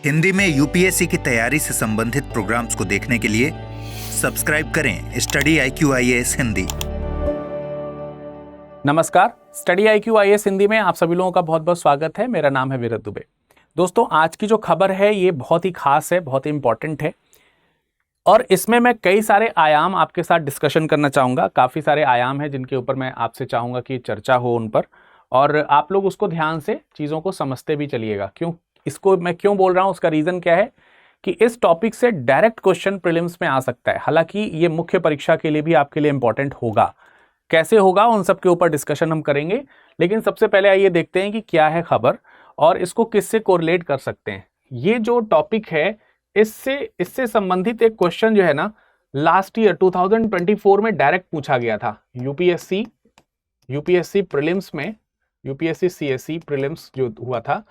हिंदी में यूपीएससी की तैयारी से संबंधित प्रोग्राम्स को देखने के लिए सब्सक्राइब करें स्टडी IQ IAS हिंदी। नमस्कार, स्टडी IQ IAS हिंदी में आप सभी लोगों का बहुत बहुत स्वागत है। मेरा नाम है विरत दुबे। दोस्तों, आज की जो खबर है ये बहुत ही खास है, बहुत ही इंपॉर्टेंट है और इसमें मैं कई सारे आयाम आपके साथ डिस्कशन करना चाहूँगा। काफ़ी सारे आयाम हैं जिनके ऊपर मैं आपसे चाहूँगा कि चर्चा हो उन पर, और आप लोग उसको ध्यान से चीज़ों को समझते भी चलिएगा। इसको मैं क्यों बोल रहा हूँ, उसका रीज़न क्या है कि इस टॉपिक से डायरेक्ट क्वेश्चन प्रीलिम्स में आ सकता है। हालांकि ये मुख्य परीक्षा के लिए भी आपके लिए इंपॉर्टेंट होगा। कैसे होगा उन सब के ऊपर डिस्कशन हम करेंगे, लेकिन सबसे पहले आइए देखते हैं कि क्या है खबर और इसको किससे कोरिलेट कर सकते हैं। ये जो टॉपिक है इससे संबंधित एक क्वेश्चन जो है ना, लास्ट ईयर 2024 में डायरेक्ट पूछा गया था। यूपीएससी प्रीलिम्स में, यूपीएससी CSE प्रीलिम्स जो हुआ था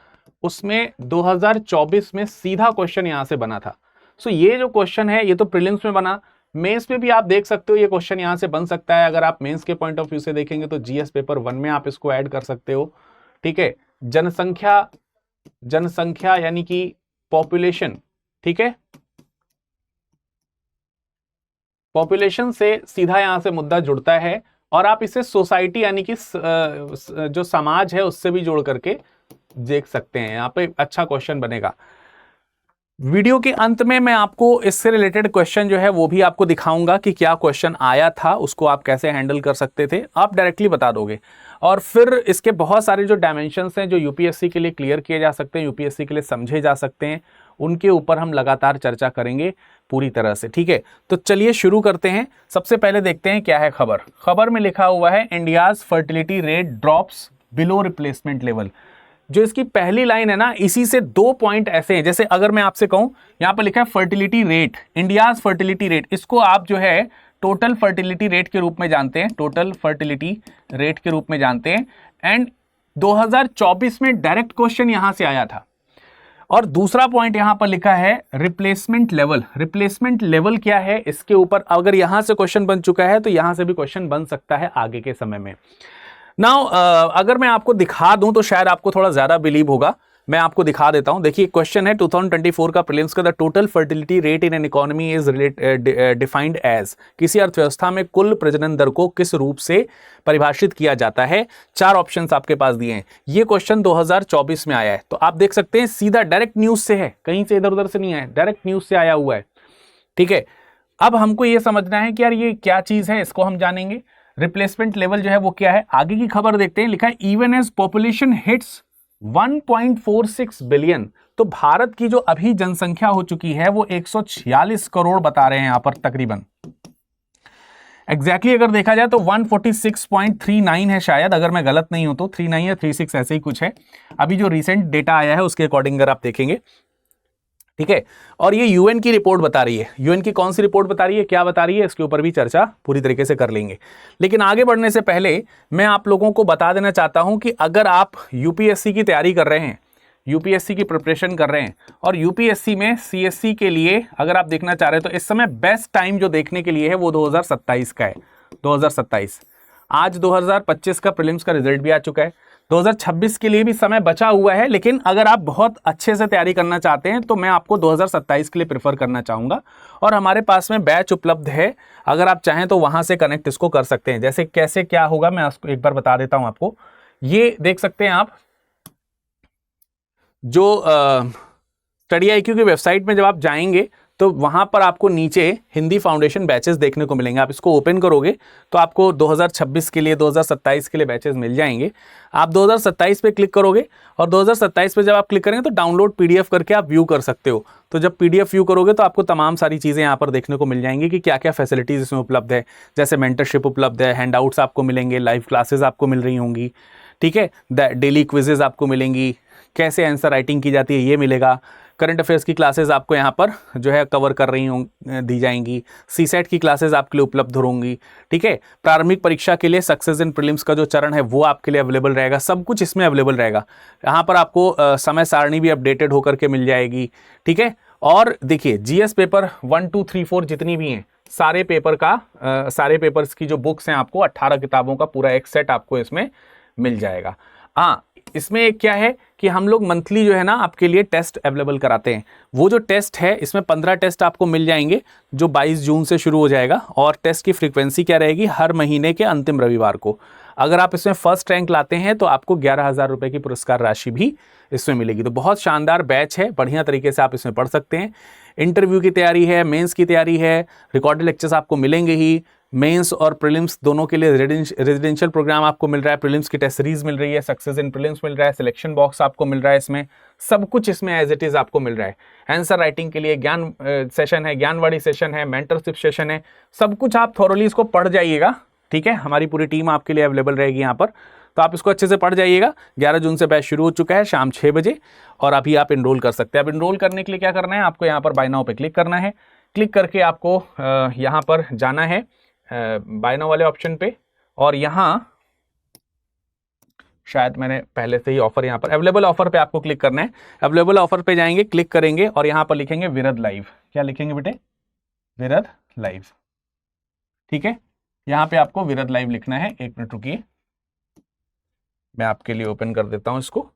उसमें 2024 में सीधा क्वेश्चन यहां से बना था। सो ये जो क्वेश्चन है ये तो प्रीलिम्स में बना, मेंस में भी आप देख सकते हो ये क्वेश्चन यहां से बन सकता है। अगर आप मेंस के पॉइंट ऑफ व्यू से देखेंगे तो GS पेपर 1 में आप इसको ऐड कर सकते हो। ठीक है, जनसंख्या यानी कि पॉपुलेशन, ठीक है, पॉपुलेशन से सीधा यहां से मुद्दा जुड़ता है और आप इसे सोसाइटी यानी कि जो समाज है उससे भी जोड़ करके देख सकते हैं। यहाँ पे अच्छा क्वेश्चन बनेगा। वीडियो के अंत में मैं आपको इससे रिलेटेड क्वेश्चन जो है वो भी आपको दिखाऊंगा कि क्या क्वेश्चन आया था, उसको आप कैसे हैंडल कर सकते थे, आप डायरेक्टली बता दोगे। और फिर इसके बहुत सारे जो डायमेंशंस हैं जो यूपीएससी के लिए क्लियर किए जा सकते हैं, यूपीएससी के लिए समझे जा सकते हैं, उनके ऊपर हम लगातार चर्चा करेंगे पूरी तरह से। ठीक है, तो चलिए शुरू करते हैं। सबसे पहले देखते हैं क्या है खबर। खबर में लिखा हुआ है India's fertility rate drops below replacement level. जो इसकी पहली लाइन है ना, इसी से 2 पॉइंट ऐसे हैं। जैसे अगर मैं आपसे कहूं, यहां पर लिखा है fertility rate, India's fertility rate, इसको आप जो है टोटल फर्टिलिटी रेट के रूप में जानते हैं, टोटल फर्टिलिटी रेट के रूप में जानते हैं। एंड 2024 में डायरेक्ट क्वेश्चन यहां से आया था। और दूसरा पॉइंट यहां पर लिखा है रिप्लेसमेंट लेवल। रिप्लेसमेंट लेवल क्या है, इसके ऊपर अगर यहां से क्वेश्चन बन चुका है तो यहां से भी क्वेश्चन बन सकता है आगे के समय में। नाउ अगर मैं आपको दिखा दूं तो शायद आपको थोड़ा ज्यादा बिलीव होगा। मैं आपको दिखा देता हूं। देखिए, क्वेश्चन है 2024 का प्रीलिम्स का, the total fertility rate in an economy is defined as. किसी अर्थव्यवस्था में कुल प्रजनन दर को किस रूप से परिभाषित किया जाता है। 4 ऑप्शंस आपके पास दिए हैं। ये क्वेश्चन 2024 में आया है, तो आप देख सकते हैं सीधा डायरेक्ट न्यूज से है, कहीं से इधर उधर से नहीं आया, डायरेक्ट न्यूज से आया हुआ है। ठीक है, अब हमको ये समझना है कि यार ये क्या चीज है, इसको हम जानेंगे। रिप्लेसमेंट लेवल जो है वो क्या है, आगे की खबर देखते हैं। लिखा है even as population hits 1.46 billion. तो भारत की जो अभी जनसंख्या हो चुकी है वो 146 करोड़ बता रहे हैं यहां पर तकरीबन। एग्जैक्टली अगर देखा जाए तो 146.39 है शायद, अगर मैं गलत नहीं हूं तो 39 या 36 ऐसे ही कुछ है। अभी जो रिसेंट डेटा आया है उसके अकॉर्डिंग अगर आप देखेंगे, ठीक है। और ये यूएन की रिपोर्ट बता रही है। यूएन की कौन सी रिपोर्ट बता रही है, क्या बता रही है, इसके ऊपर भी चर्चा पूरी तरीके से कर लेंगे। लेकिन आगे बढ़ने से पहले मैं आप लोगों को बता देना चाहता हूं कि अगर आप यूपीएससी की तैयारी कर रहे हैं, यूपीएससी की प्रिपरेशन कर रहे हैं और यूपीएससी में CSE के लिए अगर आप देखना चाह रहे हैं, तो इस समय बेस्ट टाइम जो देखने के लिए है वो 2027 का है। 2027, आज 2025 का प्रीलिम्स का रिजल्ट भी आ चुका है। 2026 के लिए भी समय बचा हुआ है, लेकिन अगर आप बहुत अच्छे से तैयारी करना चाहते हैं तो मैं आपको 2027 के लिए प्रेफर करना चाहूंगा। और हमारे पास में बैच उपलब्ध है, अगर आप चाहें तो वहां से कनेक्ट इसको कर सकते हैं। जैसे कैसे क्या होगा मैं आपको एक बार बता देता हूं। आपको ये देख सकते हैं आप, जो स्टडी IQ की वेबसाइट में जब आप जाएंगे तो वहां पर आपको नीचे हिंदी फाउंडेशन बैचेस देखने को मिलेंगे। आप इसको ओपन करोगे तो आपको 2026 के लिए, 2027 के लिए बैचेस मिल जाएंगे। आप 2027 पे क्लिक करोगे और 2027 पे जब आप क्लिक करेंगे तो डाउनलोड PDF करके आप व्यू कर सकते हो। तो जब PDF व्यू करोगे तो आपको तमाम सारी चीज़ें यहाँ पर देखने को मिल जाएंगी कि क्या क्या फैसिलिटीज़ इसमें उपलब्ध है। जैसे मेंटरशिप उपलब्ध है, हैंडआउट्स आपको मिलेंगे, लाइव क्लासेस आपको मिल रही होंगी, ठीक है, डेली क्विजेज आपको मिलेंगी, कैसे आंसर राइटिंग की जाती है ये मिलेगा, करंट अफेयर्स की क्लासेस आपको यहाँ पर जो है कवर कर रही होंगी, दी जाएंगी, CSET की क्लासेस आपके लिए उपलब्ध होंगी, ठीक है। प्रारंभिक परीक्षा के लिए सक्सेस इन प्रीलिम्स का जो चरण है वो आपके लिए अवेलेबल रहेगा। सब कुछ इसमें अवेलेबल रहेगा। यहाँ पर आपको समय सारणी भी अपडेटेड होकर के मिल जाएगी, ठीक है। और देखिए GS पेपर 1, 2, 3, 4 जितनी भी हैं, सारे पेपर्स की जो बुक्स हैं आपको 18 किताबों का पूरा एक सेट आपको इसमें मिल जाएगा। हाँ, इसमें एक क्या है कि हम लोग मंथली जो है ना आपके लिए टेस्ट अवेलेबल कराते हैं। वो जो टेस्ट है इसमें 15 टेस्ट आपको मिल जाएंगे जो 22 जून से शुरू हो जाएगा, और टेस्ट की फ्रीक्वेंसी क्या रहेगी, हर महीने के अंतिम रविवार को। अगर आप इसमें फर्स्ट रैंक लाते हैं तो आपको 11,000 रुपये की पुरस्कार राशि भी इसमें मिलेगी। तो बहुत शानदार बैच है, बढ़िया तरीके से आप इसमें पढ़ सकते हैं। इंटरव्यू की तैयारी है, मेंस की तैयारी है, रिकॉर्डेड लेक्चर्स आपको मिलेंगे ही। मेंस और प्रीलिम्स दोनों के लिए रेजिडेंशियल प्रोग्राम आपको मिल रहा है, प्रीलिम्स की टेस्ट सीरीज मिल रही है, सक्सेस इन प्रीलिम्स मिल रहा है, सिलेक्शन बॉक्स आपको मिल रहा है, इसमें सब कुछ इसमें एज इट इज आपको मिल रहा है। आंसर राइटिंग के लिए ज्ञान सेशन है, ज्ञानवाड़ी सेशन है, मेंटरशिप सेशन है, सब कुछ आप थॉरोली इसको पढ़ जाइएगा। ठीक है, हमारी पूरी टीम आपके लिए अवेलेबल रहेगी यहाँ पर, तो आप इसको अच्छे से पढ़ जाइएगा। 11 जून से बैच शुरू हो चुका है शाम 6 बजे, और अभी आप इनरोल कर सकते हैं। अब इनरोल करने के लिए क्या करना है, आपको यहाँ पर बाय नाउ पे क्लिक करना है। क्लिक करके आपको यहाँ पर जाना है बाय नाउ वाले ऑप्शन पे, और यहाँ शायद मैंने पहले से ही ऑफर, यहाँ पर अवेलेबल ऑफर पे आपको क्लिक करना है। अवेलेबल ऑफर पे जाएंगे, क्लिक करेंगे और यहाँ पर लिखेंगे विरद लाइव। क्या लिखेंगे बेटे, विरद लाइव। ठीक है, यहाँ पे आपको विरद लाइव लिखना है। एक मिनट रुकिए, मैं आपके लिए ओपन कर देता हूं इसको।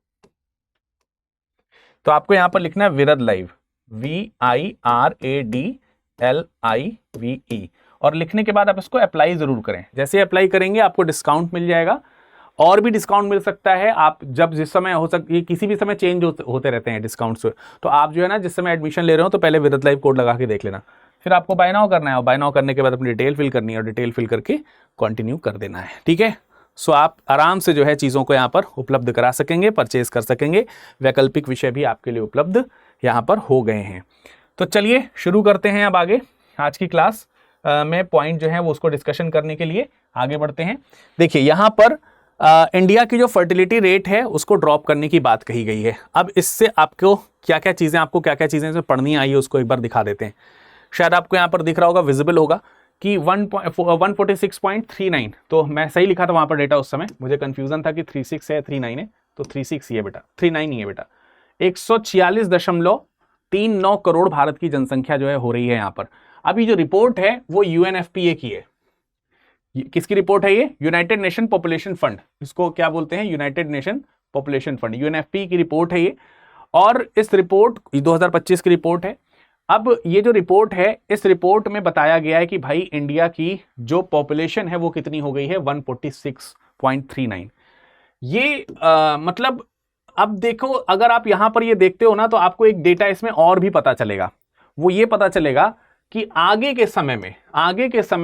तो आपको यहां पर लिखना है विरद लाइव, VIRADLIVE, और लिखने के बाद आप इसको अप्लाई जरूर करें। जैसे अप्लाई करेंगे आपको डिस्काउंट मिल जाएगा, और भी डिस्काउंट मिल सकता है। आप जब जिस समय हो सकती है, किसी भी समय चेंज होते रहते हैं डिस्काउंट्स, तो आप जो है ना जिस समय एडमिशन ले रहे हो तो पहले विरद लाइव कोड लगा के देख लेना। फिर आपको बाय नाउ करना है, और बाय नाउ करने के बाद अपनी डिटेल फिल करनी है, और डिटेल फिल करके कंटिन्यू कर देना है। ठीक है, सो आप आराम से जो है चीज़ों को यहाँ पर उपलब्ध करा सकेंगे, परचेज कर सकेंगे। वैकल्पिक विषय भी आपके लिए उपलब्ध यहाँ पर हो गए हैं। तो चलिए शुरू करते हैं अब आगे आज की क्लास में पॉइंट जो है वो उसको डिस्कशन करने के लिए आगे बढ़ते हैं। देखिए यहाँ पर इंडिया की जो फर्टिलिटी रेट है उसको ड्रॉप करने की बात कही गई है। अब इससे आपको क्या क्या चीज़ें इसमें पढ़नी आई है उसको एक बार दिखा देते हैं। शायद आपको यहाँ पर दिख रहा होगा, विजिबल होगा कि 146.39, तो मैं सही लिखा था वहां पर डेटा, उस समय मुझे कंफ्यूजन था कि 36 है 39 है, तो 36 ही है बेटा, 39 ही है बेटा। 146.39 करोड़ भारत की जनसंख्या जो है हो रही है यहाँ पर। अभी जो रिपोर्ट है वो UNFPA की है। किसकी रिपोर्ट है ये, यूनाइटेड नेशन पॉपुलेशन फंड, इसको क्या बोलते हैं, United nation population fund, UNFPA की रिपोर्ट है ये। और इस रिपोर्ट 2025 की रिपोर्ट है। अब ये जो रिपोर्ट है, इस रिपोर्ट में बताया गया है कि भाई इंडिया की जो पॉपुलेशन है वो कितनी हो गई है, 146.39। ये मतलब अब देखो, अगर आप यहां पर ये देखते हो ना तो आपको एक डेटा इसमें और भी पता चलेगा। वो ये पता चलेगा कि आगे के समय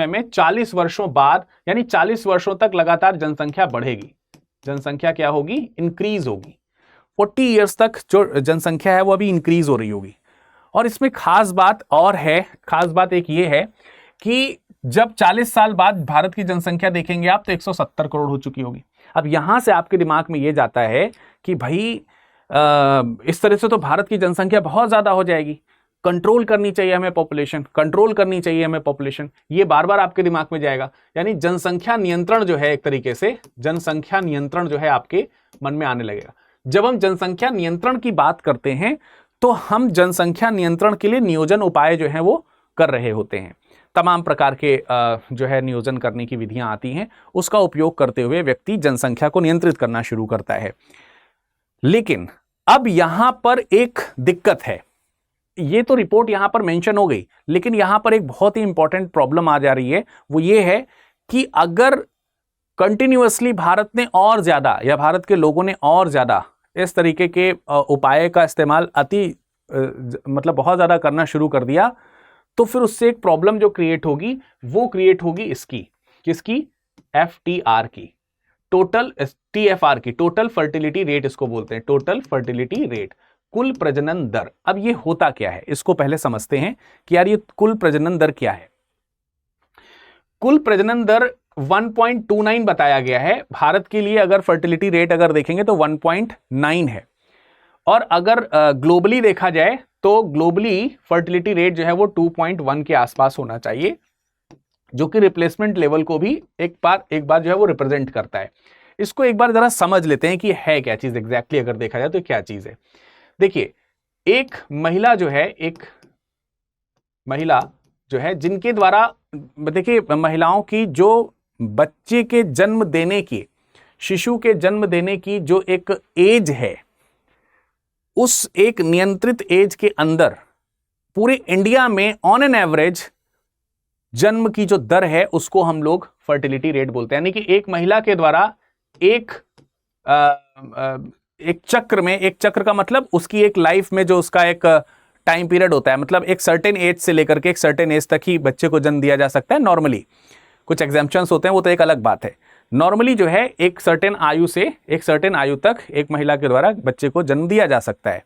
में 40 वर्षों बाद, यानी 40 वर्षों तक लगातार जनसंख्या बढ़ेगी। जनसंख्या क्या होगी, इंक्रीज होगी। 40 ईयर्स तक जो जनसंख्या है वो अभी इंक्रीज हो रही होगी। और इसमें खास बात एक ये है कि जब 40 साल बाद भारत की जनसंख्या देखेंगे आप तो 170 करोड़ हो चुकी होगी। अब यहां से आपके दिमाग में ये जाता है कि भाई इस तरह से तो भारत की जनसंख्या बहुत ज्यादा हो जाएगी, कंट्रोल करनी चाहिए हमें पॉपुलेशन, ये बार बार आपके दिमाग में जाएगा। यानी जनसंख्या नियंत्रण जो है, एक तरीके से जनसंख्या नियंत्रण जो है आपके मन में आने लगेगा। जब हम जनसंख्या नियंत्रण की बात करते हैं तो हम जनसंख्या नियंत्रण के लिए नियोजन उपाय जो हैं वो कर रहे होते हैं। तमाम प्रकार के जो है नियोजन करने की विधियां आती हैं, उसका उपयोग करते हुए व्यक्ति जनसंख्या को नियंत्रित करना शुरू करता है। लेकिन अब यहां पर एक दिक्कत है, ये तो रिपोर्ट यहां पर मेंशन हो गई, लेकिन यहां पर एक बहुत ही इंपॉर्टेंट प्रॉब्लम आ जा रही है। वो ये है कि अगर कंटिन्यूअसली भारत ने और ज्यादा, या भारत के लोगों ने और ज्यादा इस तरीके के उपाय का इस्तेमाल मतलब बहुत ज्यादा करना शुरू कर दिया, तो फिर उससे एक प्रॉब्लम जो क्रिएट होगी वो क्रिएट होगी इसकी, किसकी, FTR की, टोटल TFR की, टोटल फर्टिलिटी रेट इसको बोलते हैं, टोटल फर्टिलिटी रेट, कुल प्रजनन दर। अब ये होता क्या है, इसको पहले समझते हैं कि यार ये कुल प्रजनन दर क्या है। कुल प्रजनन दर 1.29 बताया गया है भारत के लिए। अगर फर्टिलिटी रेट अगर देखेंगे तो 1.9 है, और अगर ग्लोबली देखा जाए तो ग्लोबली फर्टिलिटी रेट जो है वो 2.1 के आसपास होना चाहिए, जो कि रिप्लेसमेंट लेवल को भी एक बार जो है वो रिप्रेजेंट करता है। इसको एक बार जरा समझ लेते हैं कि है क्या चीज एग्जैक्टली, अगर देखा जाए तो क्या चीज है। देखिए, एक महिला जो है जिनके द्वारा, देखिए महिलाओं की जो बच्चे के जन्म देने की शिशु के जन्म देने की जो एक एज है, उस एक नियंत्रित एज के अंदर पूरे इंडिया में ऑन एन एवरेज जन्म की जो दर है उसको हम लोग फर्टिलिटी रेट बोलते हैं। यानी कि एक महिला के द्वारा एक चक्र में, एक चक्र का मतलब उसकी एक लाइफ में जो उसका एक टाइम पीरियड होता है, मतलब एक सर्टेन एज से लेकर के एक सर्टेन एज तक ही बच्चे को जन्म दिया जा सकता है नॉर्मली। कुछ एग्जाम्पशंस होते हैं, वो तो एक अलग बात है। नॉर्मली जो है एक सर्टेन आयु से एक सर्टेन आयु तक एक महिला के द्वारा बच्चे को जन्म दिया जा सकता है।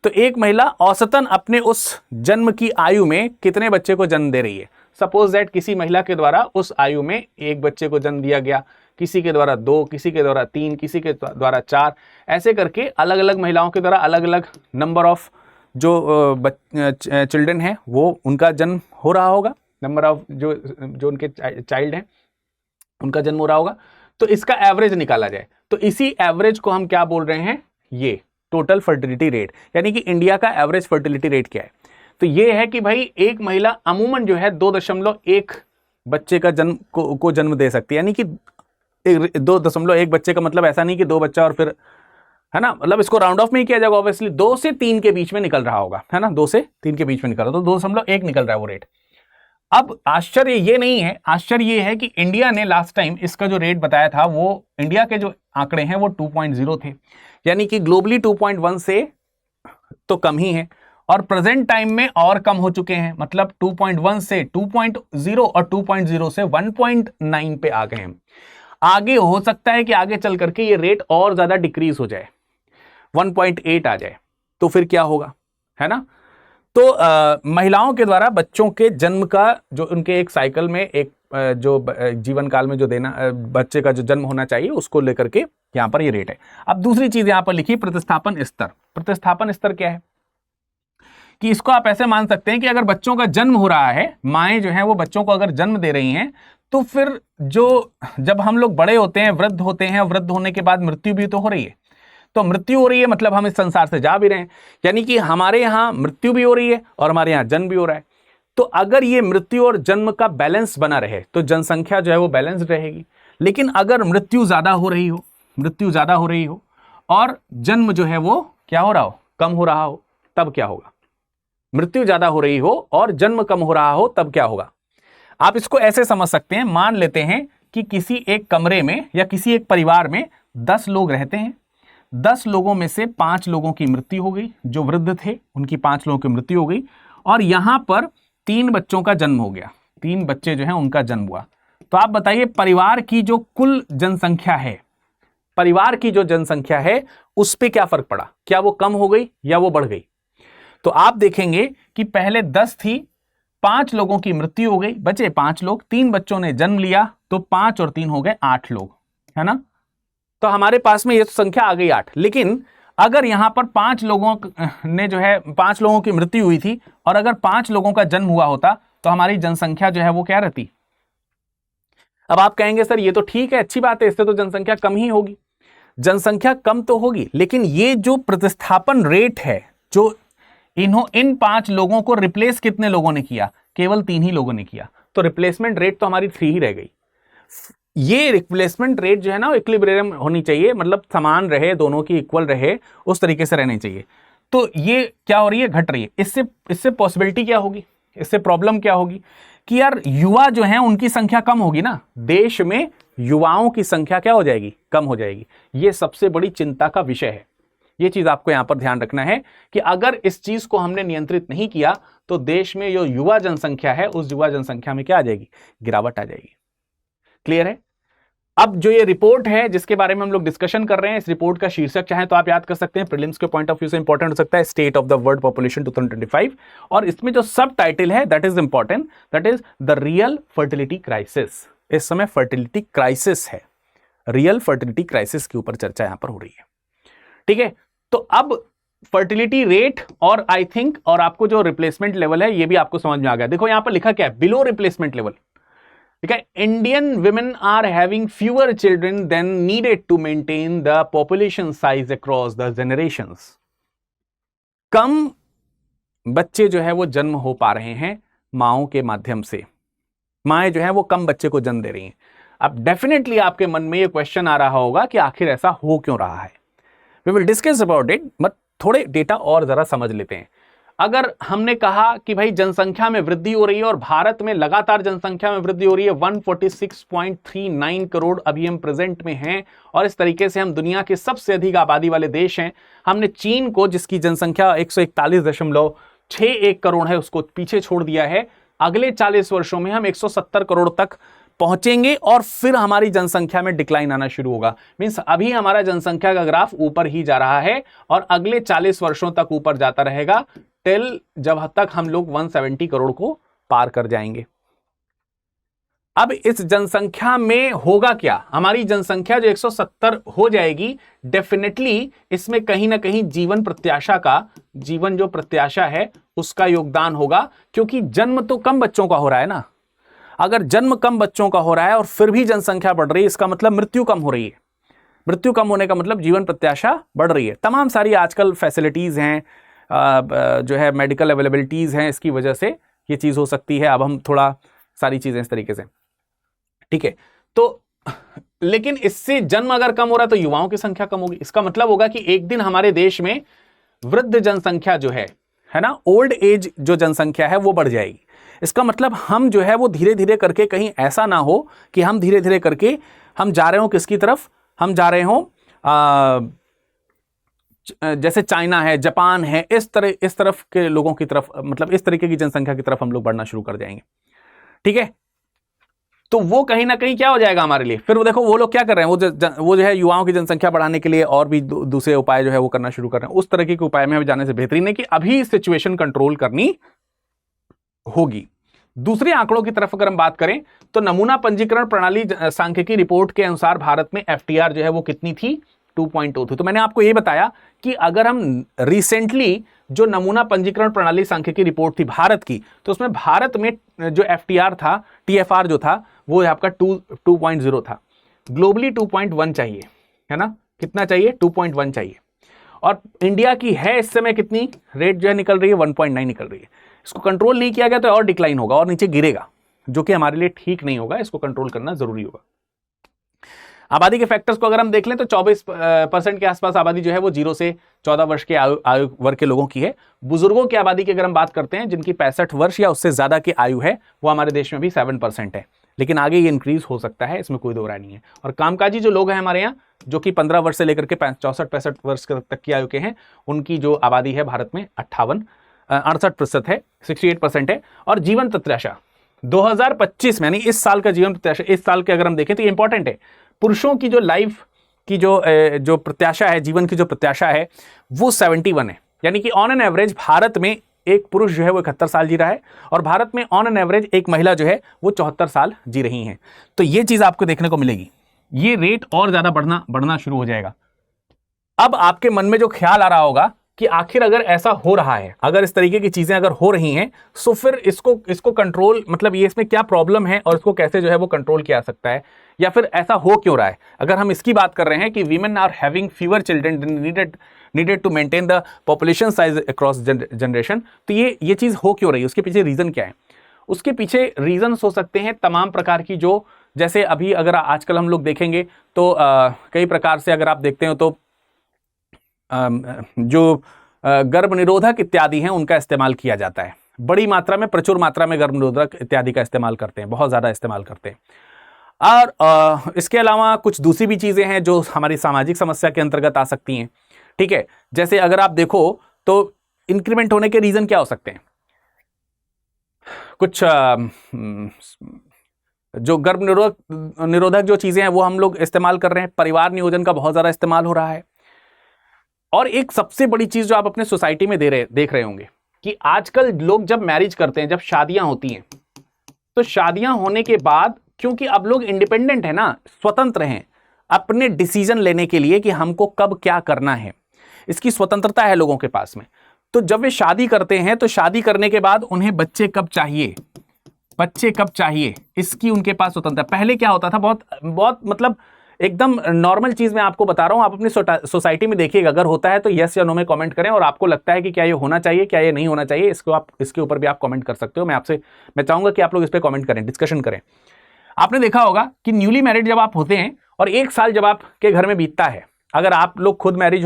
तो एक महिला औसतन अपने उस जन्म की आयु में कितने बच्चे को जन्म दे रही है? सपोज दैट किसी महिला के द्वारा उस आयु में एक बच्चे को जन्म दिया गया, किसी के द्वारा 2, किसी के द्वारा 3, किसी के द्वारा 4, ऐसे करके अलग अलग महिलाओं के द्वारा अलग अलग नंबर ऑफ जो चिल्ड्रन है वो उनका जन्म हो रहा होगा, नंबर ऑफ जो उनके चाइल्ड हैं उनका जन्म हो रहा होगा। तो इसका एवरेज निकाला जाए तो इसी एवरेज को हम क्या बोल रहे हैं? ये टोटल फर्टिलिटी रेट, यानी कि इंडिया का एवरेज फर्टिलिटी रेट क्या है। तो ये है कि भाई एक महिला अमूमन जो है 2.1 बच्चे का जन्म को जन्म दे सकती है। यानी कि 2.1 बच्चे का मतलब ऐसा नहीं कि 2 बच्चा और फिर, है ना, मतलब इसको राउंड ऑफ में ही किया जाएगा ऑब्वियसली, 2 से 3 के बीच में निकल रहा होगा, है ना, 2 से 3 के बीच में निकल रहा, तो 2.1 निकल रहा है वो रेट। अब आश्चर्य ये नहीं है, आश्चर्य ये है कि इंडिया ने लास्ट टाइम इसका जो रेट बताया था, वो इंडिया के जो आंकड़े हैं वो 2.0 थे, यानी कि ग्लोबली 2.1 से तो कम ही है, और प्रेजेंट टाइम में और कम हो चुके हैं, मतलब 2.1 से 2.0 और 2.0 से 1.9 पे आ गए हैं। आगे हो सकता है कि आगे चल करके ये रेट और ज्यादा डिक्रीज हो जाए, 1.8 आ जाए, तो फिर क्या होगा, है ना। तो महिलाओं के द्वारा बच्चों के जन्म का जो उनके एक साइकिल में एक जो जीवन काल में जो देना बच्चे का जो जन्म होना चाहिए उसको लेकर के यहां पर ये रेट है। अब दूसरी चीज यहां पर लिखी प्रतिस्थापन स्तर। प्रतिस्थापन स्तर क्या है कि इसको आप ऐसे मान सकते हैं कि अगर बच्चों का जन्म हो रहा है, माएँ जो हैं वो बच्चों को अगर जन्म दे रही हैं, तो फिर जब हम लोग बड़े होते हैं, वृद्ध होते हैं, वृद्ध होने के बाद मृत्यु भी तो हो रही है। तो मृत्यु हो रही है मतलब हम इस संसार से जा भी रहे हैं, यानी कि हमारे यहाँ मृत्यु भी हो रही है और हमारे यहाँ जन्म भी हो रहा है। तो अगर ये मृत्यु और जन्म का बैलेंस बना रहे तो जनसंख्या जो है वो बैलेंस रहेगी। लेकिन अगर मृत्यु ज्यादा हो रही हो और जन्म जो है वो क्या हो रहा हो, कम हो रहा हो, तब क्या होगा? मृत्यु ज्यादा हो रही हो और जन्म कम हो रहा हो तब क्या होगा? आप इसको ऐसे समझ सकते हैं, मान लेते हैं कि किसी एक कमरे में या किसी एक परिवार में 10 लोग रहते हैं, 10 लोगों में से 5 लोगों की मृत्यु हो गई, जो वृद्ध थे उनकी 5 लोगों की मृत्यु हो गई, और यहां पर 3 बच्चों का जन्म हो गया, 3 बच्चे जो हैं उनका जन्म हुआ। तो आप बताइए परिवार की जो कुल जनसंख्या है, परिवार की जो जनसंख्या है उस पर क्या फर्क पड़ा? क्या वो कम हो गई या वो बढ़ गई? तो आप देखेंगे कि पहले 10 थी, 5 लोगों की मृत्यु हो गई, बचे 5 लोग, 3 बच्चों ने जन्म लिया, तो 5 और 3 हो गए 8 लोग, है ना। तो हमारे पास में ये संख्या आ गई 8। लेकिन अगर यहां पर 5 लोगों ने जो है 5 लोगों की मृत्यु हुई थी और अगर 5 लोगों का जन्म हुआ होता तो हमारी जनसंख्या जो है वो क्या रहती? अब आप कहेंगे सर ये तो ठीक है, अच्छी बात है, इससे तो जनसंख्या कम ही होगी। जनसंख्या कम तो होगी, लेकिन ये जो प्रतिस्थापन रेट है, जो इन 5 लोगों को रिप्लेस कितने लोगों ने किया? केवल 3 ही लोगों ने किया। तो रिप्लेसमेंट रेट तो हमारी 3 ही रह गई। ये रिप्लेसमेंट रेट जो है ना इक्विलिब्रियम होनी चाहिए, मतलब समान रहे, दोनों की इक्वल रहे, उस तरीके से रहनी चाहिए। तो ये क्या हो रही है? घट रही है। इससे पॉसिबिलिटी क्या होगी, इससे प्रॉब्लम क्या होगी कि यार युवा जो है उनकी संख्या कम होगी ना, देश में युवाओं की संख्या क्या हो जाएगी? कम हो जाएगी। ये सबसे बड़ी चिंता का विषय है। ये चीज आपको यहां पर ध्यान रखना है कि अगर इस चीज को हमने नियंत्रित नहीं किया तो देश में जो युवा जनसंख्या है उस युवा जनसंख्या में क्या आ जाएगी? गिरावट आ जाएगी। क्लियर है? अब जो ये रिपोर्ट है जिसके बारे में हम लोग डिस्कशन कर रहे हैं, इस रिपोर्ट का शीर्षक चाहे तो आप याद कर सकते हैं, प्रीलिम्स के पॉइंट ऑफ व्यू से इंपॉर्टेंट हो सकता है, state of the world population 2025, और इसमें जो सब टाइटल है that is important, that is the real fertility crisis. इस समय फर्टिलिटी क्राइसिस है, रियल फर्टिलिटी क्राइसिस के ऊपर चर्चा यहां पर हो रही है। ठीक है, तो अब फर्टिलिटी रेट और आई थिंक और आपको जो रिप्लेसमेंट लेवल है ये भी आपको समझ में आ गया। देखो यहां पर लिखा क्या है? Below replacement level. ठीक है, Indian women are having fewer children than needed to maintain the population size across the generations. कम बच्चे जो है वो जन्म हो पा रहे हैं माओं के माध्यम से, माएँ जो है वो कम बच्चे को जन्म दे रही हैं। अब डेफिनेटली आपके मन में ये क्वेश्चन आ रहा होगा कि आखिर ऐसा हो क्यों रहा है। We will discuss about it, but थोड़े डेटा और जरा समझ लेते हैं। अगर हमने कहा कि भाई जनसंख्या में वृद्धि हो रही है और भारत में लगातार जनसंख्या में वृद्धि हो रही है, 146.39 करोड़ अभी हम प्रेजेंट में हैं, और इस तरीके से हम दुनिया के सबसे अधिक आबादी वाले देश हैं। हमने चीन को, जिसकी जनसंख्या 141.61 करोड़ है, उसको पीछे छोड़ दिया है। अगले 40 वर्षों में हम 170 करोड़ तक पहुंचेंगे और फिर हमारी जनसंख्या में डिक्लाइन आना शुरू होगा। मींस अभी हमारा जनसंख्या का ग्राफ ऊपर ही जा रहा है और अगले 40 वर्षों तक ऊपर जाता रहेगा, टिल जब तक हम लोग 170 करोड़ को पार कर जाएंगे। अब इस जनसंख्या में होगा क्या? हमारी जनसंख्या जो 170 हो जाएगी, डेफिनेटली इसमें कहीं ना कहीं जीवन जो प्रत्याशा है उसका योगदान होगा, क्योंकि जन्म तो कम बच्चों का हो रहा है ना। अगर जन्म कम बच्चों का हो रहा है और फिर भी जनसंख्या बढ़ रही है, इसका मतलब मृत्यु कम हो रही है। मृत्यु कम होने का मतलब जीवन प्रत्याशा बढ़ रही है। तमाम सारी आजकल फैसिलिटीज हैं, जो है मेडिकल अवेलेबिलिटीज हैं, इसकी वजह से ये चीज हो सकती है। अब हम थोड़ा सारी चीजें इस तरीके से, ठीक है। तो लेकिन इससे जन्म अगर कम हो रहा है तो युवाओं की संख्या कम होगी। इसका मतलब होगा कि एक दिन हमारे देश में वृद्ध जनसंख्या जो है ना, ओल्ड एज जो जनसंख्या है वो बढ़ जाएगी। इसका मतलब हम जो है वो धीरे धीरे करके, कहीं ऐसा ना हो कि हम धीरे धीरे करके हम जा रहे हो किसकी तरफ, हम जा रहे हो जैसे चाइना है, जापान है, इस तरफ के लोगों की तरफ, मतलब इस तरीके की जनसंख्या की तरफ हम लोग बढ़ना शुरू कर जाएंगे, ठीक है। तो वो कहीं ना कहीं क्या हो जाएगा हमारे लिए। फिर वो देखो वो लोग क्या कर रहे हैं, वो जो है युवाओं की जनसंख्या बढ़ाने के लिए और भी दूसरे उपाय जो है वो करना शुरू कर रहे हैं। उस तरीके के उपाय में हमें जाने से बेहतरीन है कि अभी सिचुएशन कंट्रोल करनी होगी। दूसरे आंकड़ों की तरफ अगर हम बात करें तो नमूना पंजीकरण प्रणाली सांख्यिकी रिपोर्ट के अनुसार भारत में एफटीआर जो है वो कितनी थी, 2.2 थी। तो मैंने आपको ये बताया कि अगर हम रिसेंटली जो नमूना पंजीकरण प्रणाली सांख्यिकी रिपोर्ट थी भारत की, तो उसमें भारत में जो एफटीआर था, टीएफआर जो था, वो आपका 2.0 था। ग्लोबली 2.1 चाहिए, है ना। कितना चाहिए? 2.1 चाहिए। और इंडिया की है इस समय कितनी रेट जो है निकल रही है, 1.9 निकल रही है। इसको कंट्रोल नहीं किया गया तो और डिक्लाइन होगा और नीचे गिरेगा, जो कि हमारे लिए ठीक नहीं होगा। इसको कंट्रोल करना जरूरी होगा। आबादी के फैक्टर्स को अगर हम देख लें तो 24% के आसपास आबादी जो है वो 0 से 14 वर्ष के आयु वर्ग के लोगों की है। बुजुर्गों की आबादी की अगर हम बात करते हैं, जिनकी 65 वर्ष या उससे ज्यादा की आयु है, वो हमारे देश में भी 7% है, लेकिन आगे ये इंक्रीज हो सकता है, इसमें कोई दो राय नहीं है। और कामकाजी जो लोग हैं हमारे यहाँ, जो कि 15 वर्ष से लेकर के 64-65 वर्ष तक की आयु के हैं, उनकी जो आबादी है भारत में 68% है, 68% है। और जीवन प्रत्याशा 2025 में, यानी इस साल का जीवन प्रत्याशा, इस साल के अगर हम देखें तो ये इंपॉर्टेंट है। पुरुषों की जो लाइफ की जो प्रत्याशा है, जीवन की जो प्रत्याशा है, वो 71 है। यानी कि ऑन एन एवरेज भारत में एक पुरुष जो है वो 71 साल जी रहा है और भारत में ऑन एन एवरेज एक महिला जो है वो 74 साल जी रही हैं। तो ये चीज आपको देखने को मिलेगी। ये रेट और ज्यादा बढ़ना शुरू हो जाएगा। अब आपके मन में जो ख्याल आ रहा होगा कि आखिर अगर ऐसा हो रहा है, अगर इस तरीके की चीजें अगर हो रही हैं, तो फिर इसको कंट्रोल, मतलब ये इसमें क्या प्रॉब्लम है और इसको कैसे जो है वो कंट्रोल किया जा सकता है, या फिर ऐसा हो क्यों रहा है। अगर हम इसकी बात कर रहे हैं कि women are having fewer children needed to maintain the population size across generation, तो ये चीज हो क्यों रही है, उसके पीछे रीजन क्या है? उसके पीछे रीजन हो सकते हैं तमाम प्रकार की, जो जैसे अभी अगर आजकल हम लोग देखेंगे तो कई प्रकार से अगर आप देखते हो तो जो गर्भ निरोधक इत्यादि हैं उनका इस्तेमाल किया जाता है बड़ी मात्रा में, प्रचुर मात्रा में गर्भ निरोधक इत्यादि का इस्तेमाल करते हैं, बहुत ज्यादा इस्तेमाल करते हैं। और इसके अलावा कुछ दूसरी भी चीजें हैं जो हमारी सामाजिक समस्या के अंतर्गत आ सकती हैं, ठीक है। जैसे अगर आप देखो तो इंक्रीमेंट होने के रीजन क्या हो सकते हैं? कुछ जो गर्भ निरोधक जो चीजें हैं वो हम लोग इस्तेमाल कर रहे हैं, परिवार नियोजन का बहुत ज्यादा इस्तेमाल हो रहा है। और एक सबसे बड़ी चीज जो आप अपने सोसाइटी में देख रहे होंगे कि आजकल लोग जब मैरिज करते हैं, जब शादियां होती हैं, तो शादियां होने के बाद, क्योंकि अब लोग इंडिपेंडेंट है ना, स्वतंत्र हैं अपने डिसीजन लेने के लिए कि हमको कब क्या करना है, इसकी स्वतंत्रता है लोगों के पास में। तो जब वे शादी करते हैं तो शादी करने के बाद उन्हें बच्चे कब चाहिए, इसकी उनके पास स्वतंत्रता। पहले क्या होता था, बहुत मतलब एकदम नॉर्मल चीज मैं आपको बता रहा हूं, आप अपनी सोसाइटी में देखिएगा, अगर होता है तो यस या नो में कमेंट करें, और आपको लगता है कि क्या ये होना चाहिए, क्या ये नहीं होना चाहिए, इसके ऊपर भी आप कमेंट कर सकते हो। मैं चाहूंगा कि आप लोग इस पर कमेंट करें, डिस्कशन करें। आपने देखा होगा कि न्यूली मैरिड जब आप होते हैं और 1 साल जब आपके घर में बीतता है, अगर आप लोग खुद मैरिड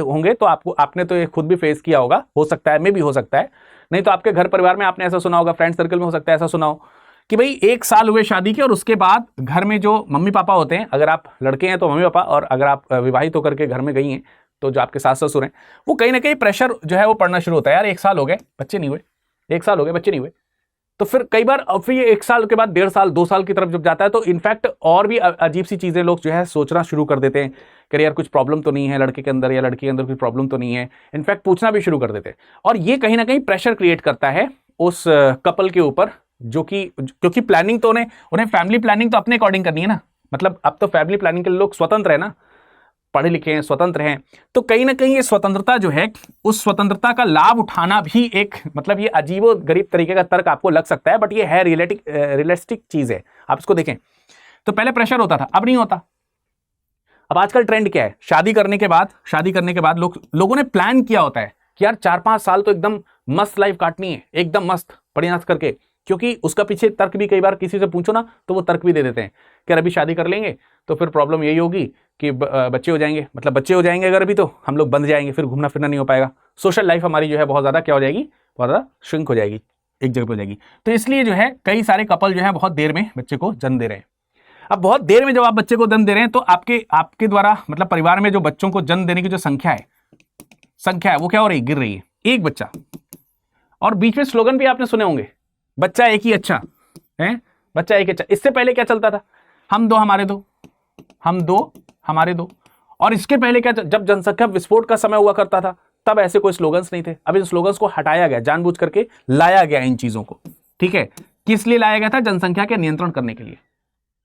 होंगे तो आपने तो ये खुद भी फेस किया होगा, हो सकता है, मे भी हो सकता है, नहीं तो आपके घर परिवार में आपने ऐसा सुना होगा, फ्रेंड सर्कल में हो सकता है ऐसा सुना हो कि भाई 1 साल हुए शादी के और उसके बाद घर में जो मम्मी पापा होते हैं, अगर आप लड़के हैं तो मम्मी पापा, और अगर आप विवाहित होकर के घर में गई हैं तो जो आपके सास ससुर हैं, वो कहीं ना कहीं प्रेशर जो है वो पड़ना शुरू होता है, यार 1 साल हो गए बच्चे नहीं हुए, 1 साल हो गए बच्चे नहीं हुए। तो फिर कई बार फिर ये 1 साल के बाद 1.5 साल 2 साल की तरफ जब जाता है तो इनफैक्ट और भी अजीब सी चीजें लोग जो है सोचना शुरू कर देते हैं कि यार कुछ प्रॉब्लम तो नहीं है लड़के के अंदर या लड़की के अंदर कोई प्रॉब्लम तो नहीं है, इनफैक्ट पूछना भी शुरू कर देते हैं। और ये कहीं ना कहीं प्रेशर क्रिएट करता है उस कपल के ऊपर, जो कि क्योंकि प्लानिंग तो उन्हें फैमिली प्लानिंग तो अपने अकॉर्डिंग करनी है ना, मतलब अब तो फैमिली प्लानिंग के लिए लोग स्वतंत्र है ना, पढ़े लिखे हैं, स्वतंत्र हैं, तो कहीं ना कहीं ये स्वतंत्रता जो है, उस स्वतंत्रता का लाभ उठाना भी एक, मतलब ये अजीबो गरीब तरीके का तर्क आपको लग सकता है, बट ये है रियलिस्टिक चीज है। आप इसको देखें तो पहले प्रेशर होता था, अब नहीं होता। अब आजकल ट्रेंड क्या है, शादी करने के बाद लोगों ने प्लान किया होता है कि यार 4-5 साल तो एकदम मस्त लाइफ काटनी है, एकदम मस्त बढ़िया करके, क्योंकि उसका पीछे तर्क भी कई बार किसी से पूछो ना तो वो तर्क भी दे देते हैं कि अभी शादी कर लेंगे तो फिर प्रॉब्लम यही होगी कि बच्चे हो जाएंगे, मतलब बच्चे हो जाएंगे अगर अभी तो हम लोग बंद जाएंगे, फिर घूमना फिरना नहीं हो पाएगा, सोशल लाइफ हमारी जो है बहुत ज़्यादा क्या हो जाएगी, बहुत ज़्यादा श्रिंक हो जाएगी, एक जगह पे हो जाएगी। तो इसलिए जो है कई सारे कपल जो है बहुत देर में बच्चे को जन्म दे रहे हैं। अब बहुत देर में जब आप बच्चे को जन्म दे रहे हैं तो आपके द्वारा, मतलब परिवार में जो बच्चों को जन्म देने की जो संख्या है वो क्या हो रही है, गिर रही है, एक बच्चा। और बीच में स्लोगन भी आपने सुने होंगे, बच्चा एक ही अच्छा है, बच्चा एक अच्छा। इससे पहले क्या चलता था, हम दो हमारे दो, हम दो हमारे दो। और इसके पहले क्या, जब जनसंख्या विस्फोट का समय हुआ करता था तब ऐसे कोई स्लोगन्स नहीं थे। अब इन स्लोगन्स को हटाया गया, जानबूझ करके लाया गया इन चीजों को, ठीक है। किस लिए लाया गया था, जनसंख्या के नियंत्रण करने के लिए।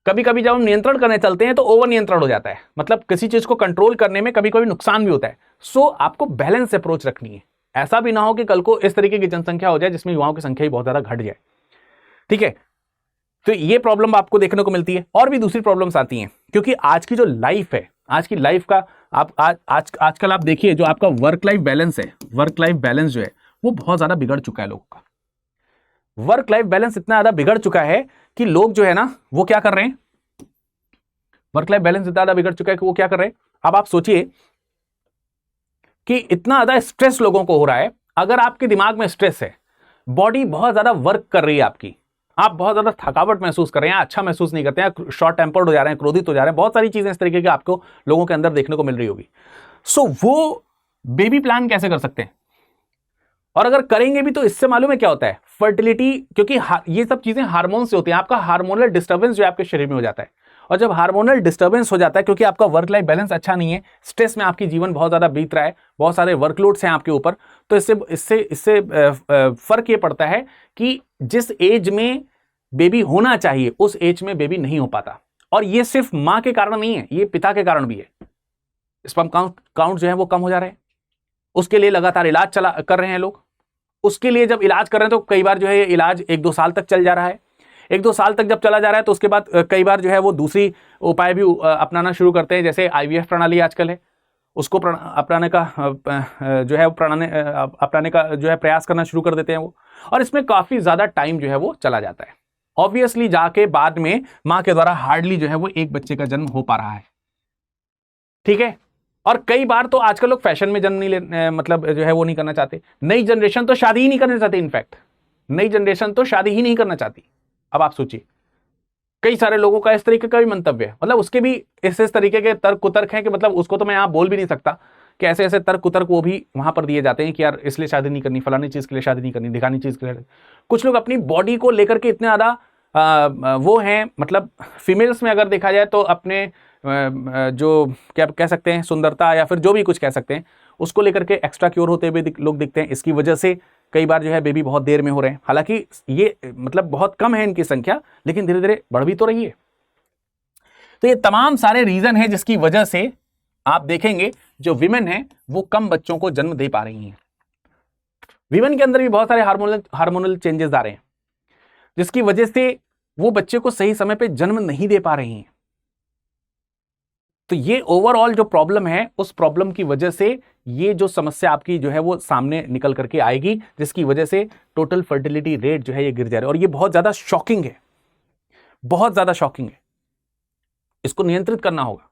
कभी कभी जब हम नियंत्रण करने चलते हैं तो ओवर नियंत्रण हो जाता है, मतलब किसी चीज को कंट्रोल करने में कभी कभी नुकसान भी होता है। सो आपको बैलेंस अप्रोच रखनी है, ऐसा भी ना हो कि कल को इस तरीके की जनसंख्या हो जाए जिसमें युवाओं की संख्या ही बहुत ज्यादा घट जाए, ठीक है। तो ये प्रॉब्लम आपको देखने को मिलती है, और भी दूसरी प्रॉब्लम्स आती हैं, क्योंकि आज की जो लाइफ है, आज की लाइफ का आप आजकल आप देखिए जो आपका वर्क लाइफ बैलेंस है, वर्क लाइफ बैलेंस जो है वो बहुत ज्यादा बिगड़ चुका है लोगों का। वर्क लाइफ बैलेंस इतना ज्यादा बिगड़ चुका है कि लोग जो है ना वो क्या कर रहे हैं, वर्क लाइफ बैलेंस इतना ज्यादा बिगड़ चुका है कि वो क्या कर रहे हैं। अब आप सोचिए कि इतना ज्यादा स्ट्रेस लोगों को हो रहा है, अगर आपके दिमाग में स्ट्रेस है, बॉडी बहुत ज्यादा वर्क कर रही है आपकी, आप बहुत ज्यादा थकावट महसूस कर रहे हैं, अच्छा महसूस नहीं करते हैं, शॉर्ट टेम्पर्ड हो जा रहे हैं, क्रोधित हो जा रहे हैं, बहुत सारी चीजें इस तरीके की आपको लोगों के अंदर देखने को मिल रही होगी। सो वो बेबी प्लान कैसे कर सकते हैं, और अगर करेंगे भी तो इससे मालूम है क्या होता है, फर्टिलिटी, क्योंकि ये सब चीजें हार्मोन से होती हैं, आपका हार्मोनल डिस्टर्बेंस जो आपके शरीर में हो जाता है। और जब हार्मोनल डिस्टर्बेंस हो जाता है, क्योंकि आपका वर्क लाइफ बैलेंस अच्छा नहीं है, स्ट्रेस में आपकी जीवन बहुत ज्यादा बीत रहा है, बहुत सारे वर्कलोड्स हैं आपके ऊपर, तो इससे फर्क ये पड़ता है कि जिस एज में बेबी होना चाहिए उस एज में बेबी नहीं हो पाता। और ये सिर्फ मां के कारण नहीं है, ये पिता के कारण भी है। स्पर्म काउंट जो है वो कम हो जा रहे हैं, उसके लिए लगातार इलाज कर रहे हैं लोग। उसके लिए जब इलाज कर रहे हैं तो कई बार जो है ये इलाज 1-2 साल तक चल जा रहा है। 1-2 साल तक जब चला जा रहा है तो उसके बाद कई बार जो है वो दूसरी उपाय भी अपनाना शुरू करते हैं, जैसे IVF प्रणाली आजकल है, उसको अपनाने का जो है प्रयास करना शुरू कर देते हैं वो। और इसमें काफी ज्यादा टाइम जो है वो चला जाता है। ऑब्वियसली जाके बाद में मां के द्वारा हार्डली जो है वो एक बच्चे का जन्म हो पा रहा है, ठीक है। और कई बार तो आजकल लोग फैशन में जन्म नहीं मतलब जो है वो नहीं करना चाहते। नई जनरेशन तो शादी ही नहीं करना चाहती, इनफैक्ट नई जनरेशन तो शादी ही नहीं करना चाहती। अब आप सोचिए, कई सारे लोगों का इस तरीके का भी मंतव्य है, मतलब उसके भी इस तरीके के तर्क कुतर्क हैं कि मतलब उसको तो मैं यहाँ बोल भी नहीं सकता कि ऐसे ऐसे तर्क कुतर्क वो भी वहां पर दिए जाते हैं कि यार इसलिए शादी नहीं करनी, फलानी चीज के लिए शादी नहीं करनी, दिखानी चीज के लिए। कुछ लोग अपनी बॉडी को लेकर के इतने ज्यादा वो हैं, मतलब फीमेल्स में अगर देखा जाए तो अपने जो क्या कह सकते हैं सुंदरता या फिर जो भी कुछ कह सकते हैं उसको लेकर के एक्स्ट्रा क्योर होते हुए लोग दिखते हैं। इसकी वजह से कई बार जो है बेबी बहुत देर में हो रहे हैं, हालांकि ये मतलब बहुत कम है इनकी संख्या, लेकिन धीरे धीरे बढ़ भी तो रही है। तो ये तमाम सारे रीजन है जिसकी वजह से आप देखेंगे जो विमेन है वो कम बच्चों को जन्म दे पा रही हैं। विमेन के अंदर भी बहुत सारे हार्मोनल चेंजेस आ रहे हैं जिसकी वजह से वो बच्चे को सही समय पे जन्म नहीं दे पा रही हैं। तो ये ओवरऑल जो प्रॉब्लम है उस प्रॉब्लम की वजह से ये जो समस्या आपकी जो है वो सामने निकल करके आएगी, जिसकी वजह से टोटल फर्टिलिटी रेट जो है ये गिर जा रहा है। और ये बहुत ज्यादा शॉकिंग है, बहुत ज्यादा शॉकिंग है, इसको नियंत्रित करना होगा।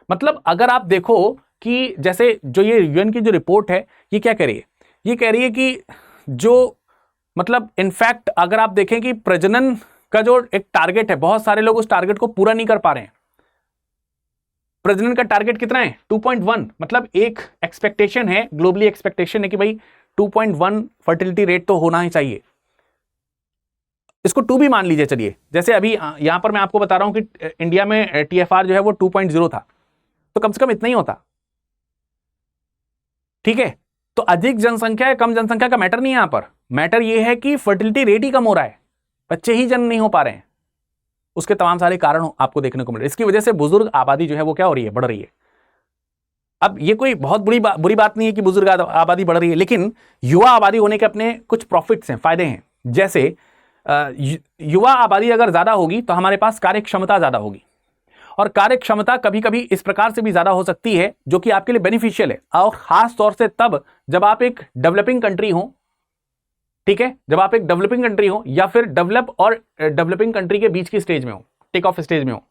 मतलब अगर आप देखो कि जैसे जो ये यूएन की जो रिपोर्ट है ये क्या कह रही है, ये कह रही है कि जो मतलब इनफैक्ट अगर आप देखें कि प्रजनन का जो एक टारगेट है, बहुत सारे लोग उस टारगेट को पूरा नहीं कर पा रहे हैं। प्रजनन का टारगेट कितना है 2.1, मतलब एक एक्सपेक्टेशन है, ग्लोबली एक्सपेक्टेशन है कि भाई 2.1 फर्टिलिटी रेट तो होना ही चाहिए। इसको 2 भी मान लीजिए, चलिए जैसे अभी यहां पर मैं आपको बता रहा हूं कि इंडिया में टीएफआर जो है वो 2.0 था, तो कम से कम इतना ही होता। ठीक है, तो अधिक जनसंख्या या कम जनसंख्या का मैटर नहीं है, यहां पर मैटर यह है कि फर्टिलिटी रेट ही कम हो रहा है, बच्चे ही जन्म नहीं हो पा रहे हैं। उसके तमाम सारे कारण आपको देखने को मिल रहे हैं। इसकी वजह से बुजुर्ग आबादी जो है वो क्या हो रही है, बढ़ रही है। अब ये कोई बहुत बुरी बात नहीं है कि बुजुर्ग आबादी बढ़ रही है, लेकिन युवा आबादी होने के अपने कुछ प्रॉफिट्स हैं, फायदे हैं। जैसे युवा आबादी अगर ज्यादा होगी तो हमारे पास कार्य क्षमता ज्यादा होगी, और कार्य क्षमता कभी कभी इस प्रकार से भी ज्यादा हो सकती है जो कि आपके लिए बेनिफिशियल है, और खास तौर से तब जब आप एक डेवलपिंग कंट्री हो। ठीक है, जब आप एक डेवलपिंग कंट्री हो या फिर डेवलप और डेवलपिंग कंट्री के बीच की स्टेज में हो, टेक ऑफ स्टेज में हो,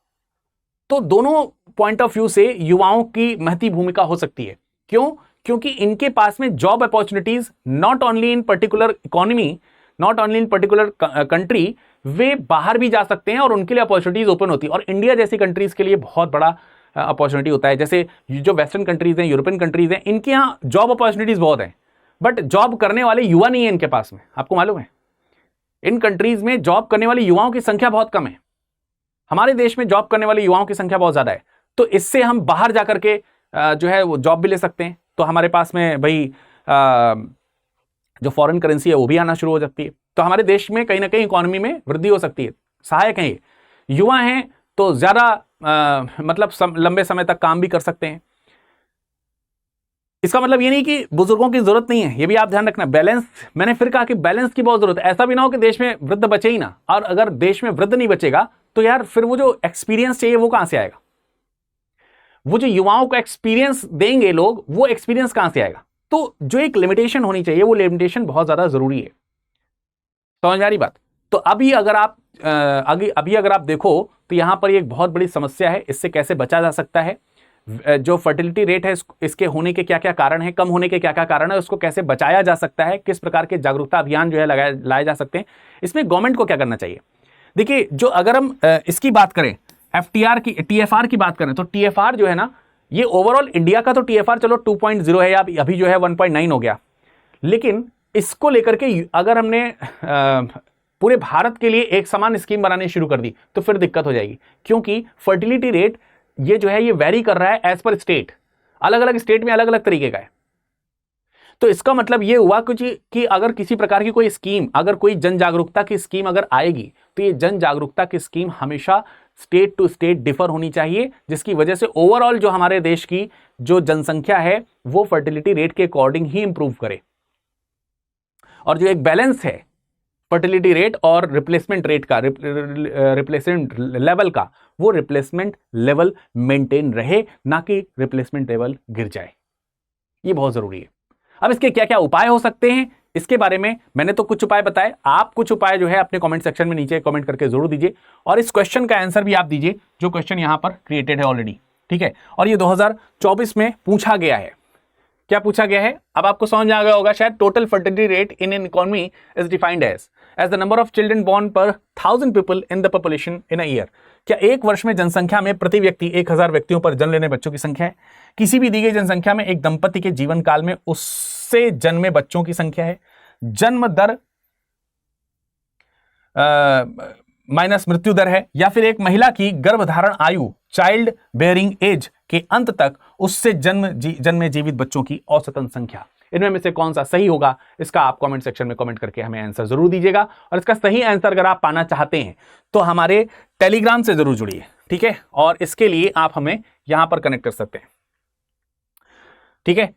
तो दोनों पॉइंट ऑफ व्यू से युवाओं की महती भूमिका हो सकती है। क्यों? क्योंकि इनके पास में job opportunities not only in particular economy, not only in particular country, वे बाहर भी जा सकते हैं और उनके लिए अपॉर्चुनिटीज ओपन होती है। और इंडिया जैसी कंट्रीज के लिए बहुत बड़ा अपॉर्चुनिटी होता है। जैसे जो वेस्टर्न कंट्रीज हैं, यूरोपियन कंट्रीज हैं, इनके यहाँ जॉब अपॉर्चुनिटीज बहुत हैं, बट जॉब करने वाले युवा नहीं है इनके पास में। आपको मालूम है इन कंट्रीज में जॉब करने वाले युवाओं की संख्या बहुत कम है। हमारे देश में जॉब करने वाले युवाओं की संख्या बहुत ज्यादा है। तो इससे हम बाहर जाकर के जो है वो जॉब भी ले सकते हैं। तो हमारे पास में भाई जो फॉरेन करेंसी है वो भी आना शुरू हो सकती है। तो हमारे देश में कहीं ना कहीं इकोनॉमी में वृद्धि हो सकती है। सहायक है ये, युवा हैं तो ज्यादा मतलब लंबे समय तक काम भी कर सकते हैं। इसका मतलब ये नहीं कि बुजुर्गों की जरूरत नहीं है, ये भी आप ध्यान रखना। बैलेंस, मैंने फिर कहा कि बैलेंस की बहुत जरूरत है। ऐसा भी ना हो कि देश में वृद्ध बचे ही ना, और अगर देश में वृद्ध नहीं बचेगा तो यार फिर वो जो एक्सपीरियंस चाहिए वो कहां से आएगा? वो जो युवाओं को एक्सपीरियंस देंगे लोग, वो एक्सपीरियंस कहां से आएगा? तो जो एक लिमिटेशन होनी चाहिए, वो लिमिटेशन बहुत ज्यादा जरूरी है। समझ आ रही बात? तो अभी अगर आप देखो तो यहां पर एक बहुत बड़ी समस्या है। इससे कैसे बचा जा सकता है? जो फर्टिलिटी रेट है इसके होने के क्या क्या कारण है, कम होने के क्या क्या कारण है, उसको कैसे बचाया जा सकता है, किस प्रकार के जागरूकता अभियान जो है लाए जा सकते हैं, इसमें गवर्नमेंट को क्या करना चाहिए? देखिए, जो अगर हम इसकी बात करें, एफटीआर की, टीएफआर की बात करें, तो टीएफआर जो है ना, ये ओवरऑल इंडिया का तो टीएफआर चलो 2.0 है, या अभी जो है 1.9 हो गया। लेकिन इसको लेकर के अगर हमने पूरे भारत के लिए एक समान स्कीम बनानी शुरू कर दी तो फिर दिक्कत हो जाएगी। क्योंकि फर्टिलिटी रेट ये जो है ये वेरी कर रहा है एज पर स्टेट, अलग अलग स्टेट में अलग अलग तरीके का है। तो इसका मतलब ये हुआ कि अगर किसी प्रकार की कोई स्कीम, अगर कोई जन जागरूकता की स्कीम अगर आएगी, तो ये जन जागरूकता की स्कीम हमेशा स्टेट टू स्टेट डिफर होनी चाहिए, जिसकी वजह से ओवरऑल जो हमारे देश की जो जनसंख्या है वो फर्टिलिटी रेट के अकॉर्डिंग ही इंप्रूव करे। और जो एक बैलेंस है फर्टिलिटी रेट और रिप्लेसमेंट रेट का, रिप्लेसमेंट लेवल का, वो रिप्लेसमेंट लेवल मेंटेन रहे, ना कि रिप्लेसमेंट लेवल गिर जाए। ये बहुत जरूरी है। अब इसके क्या क्या उपाय हो सकते हैं, इसके बारे में मैंने तो कुछ उपाय बताए, आप कुछ उपाय जो है अपने कमेंट सेक्शन में नीचे कमेंट करके जरूर दीजिए, और इस क्वेश्चन का आंसर भी आप दीजिए जो क्वेश्चन यहां पर क्रिएटेड है ऑलरेडी। ठीक है, और ये 2024 में पूछा गया है। क्या पूछा गया है? अब आपको समझ आ गया होगा शायद। Total fertility rate in an economy is defined as the number of children born per 1000 people in the population in a year. क्या एक वर्ष में जनसंख्या में प्रति व्यक्ति 1000 व्यक्तियों पर जन्म लेने बच्चों की संख्या है। किसी भी दी गई जनसंख्या में एक दंपति के जीवन काल में उससे जन्मे बच्चों की संख्या है। जन्म दर माइनस मृत्यु दर है, या फिर एक महिला की गर्भधारण आयु, चाइल्ड बेयरिंग एज के अंत तक उससे जन्मे जीवित बच्चों की औसतन संख्या। इनमें में से कौन सा सही होगा, इसका आप कमेंट सेक्शन में कमेंट करके हमें आंसर जरूर दीजिएगा। और इसका सही आंसर अगर आप पाना चाहते हैं तो हमारे टेलीग्राम से जरूर जुड़िए। ठीक है, और इसके लिए आप हमें यहां पर कनेक्ट कर सकते हैं। ठीक है,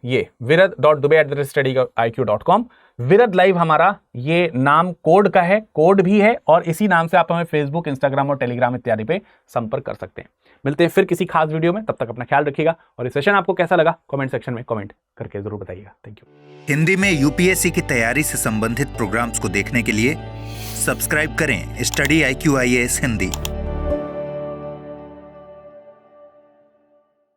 ये virad.dubey@studiiq.com, विरद लाइव हमारा ये नाम कोड का है, कोड भी है, और इसी नाम से आप हमें फेसबुक, इंस्टाग्राम और टेलीग्राम इत्यादि पे संपर्क कर सकते हैं। मिलते हैं फिर किसी खास वीडियो में, तब तक अपना ख्याल रखिएगा, और इस सेशन आपको कैसा लगा कमेंट सेक्शन में कमेंट करके जरूर बताइएगा। Thank you. हिंदी में यूपीएससी की तैयारी से संबंधित प्रोग्राम्स को देखने के लिए सब्सक्राइब करें स्टडी IQ IAS हिंदी।